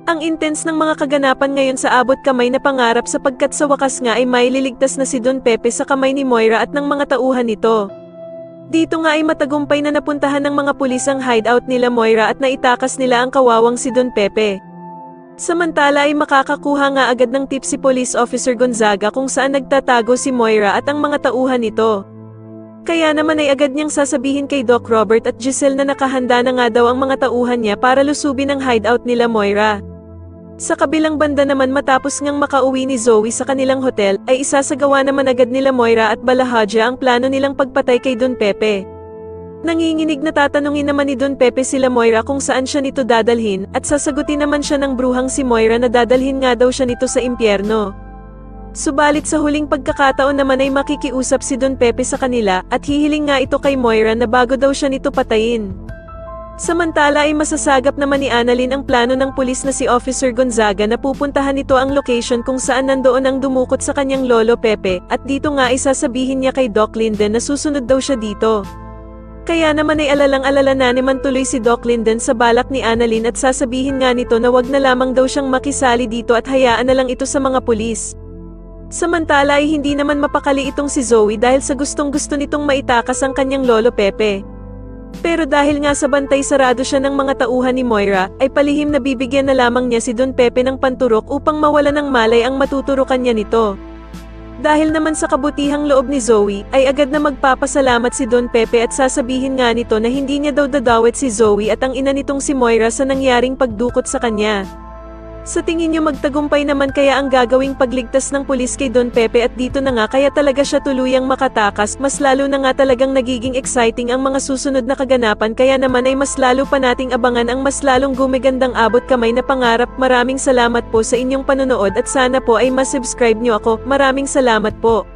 Ang intense ng mga kaganapan ngayon sa abot kamay na pangarap sapagkat sa wakas nga ay maililigtas na si Don Pepe sa kamay ni Moira at ng mga tauhan nito. Dito nga ay matagumpay na napuntahan ng mga pulis ang hideout nila Moira at naitakas nila ang kawawang si Don Pepe. Samantala ay makakakuha nga agad ng tip si Police Officer Gonzaga kung saan nagtatago si Moira at ang mga tauhan nito. Kaya naman ay agad niyang sasabihin kay Doc Robert at Giselle na nakahanda na nga daw ang mga tauhan niya para lusubin ang hideout nila Moira. Sa kabilang banda naman matapos ngang makauwi ni Zoe sa kanilang hotel, ay isasagawa naman agad nila Moira at Balahaja ang plano nilang pagpatay kay Don Pepe. Nanginginig na tatanungin naman ni Don Pepe sila Moira kung saan siya nito dadalhin, at sasagutin naman siya ng bruhang si Moira na dadalhin nga daw siya nito sa impyerno. Subalit sa huling pagkakataon naman ay makikiusap si Don Pepe sa kanila, at hihiling nga ito kay Moira na bago daw siya nito patayin. Samantala ay masasagap naman ni Annalyn ang plano ng pulis na si Officer Gonzaga na pupuntahan nito ang location kung saan nandoon ang dumukot sa kanyang lolo Pepe, at dito nga ay sasabihin niya kay Doc Linden na susunod daw siya dito. Kaya naman ay alalang-alala na naman tuloy si Doc Linden sa balak ni Annalyn at sasabihin nga nito na wag na lamang daw siyang makisali dito at hayaan na lang ito sa mga pulis. Samantala ay hindi naman mapakali itong si Zoe dahil sa gustong-gusto nitong maitakas ang kanyang lolo Pepe. Pero dahil nga sa bantay sarado siya ng mga tauhan ni Moira, ay palihim na bibigyan na lamang niya si Don Pepe ng panturok upang mawala ng malay ang matuturukan niya nito. Dahil naman sa kabutihang loob ni Zoe, ay agad na magpapasalamat si Don Pepe at sasabihin nga nito na hindi niya daw dadawit si Zoe at ang ina nitong si Moira sa nangyaring pagdukot sa kanya. Sa tingin niyo magtagumpay naman kaya ang gagawing pagligtas ng pulis kay Don Pepe at dito na nga kaya talaga siya tuluyang makatakas, mas lalo na nga talagang nagiging exciting ang mga susunod na kaganapan kaya naman ay mas lalo pa nating abangan ang mas lalong gumigandang abot kamay na pangarap. Maraming salamat po sa inyong panonood at sana po ay mas subscribe niyo ako. Maraming salamat po.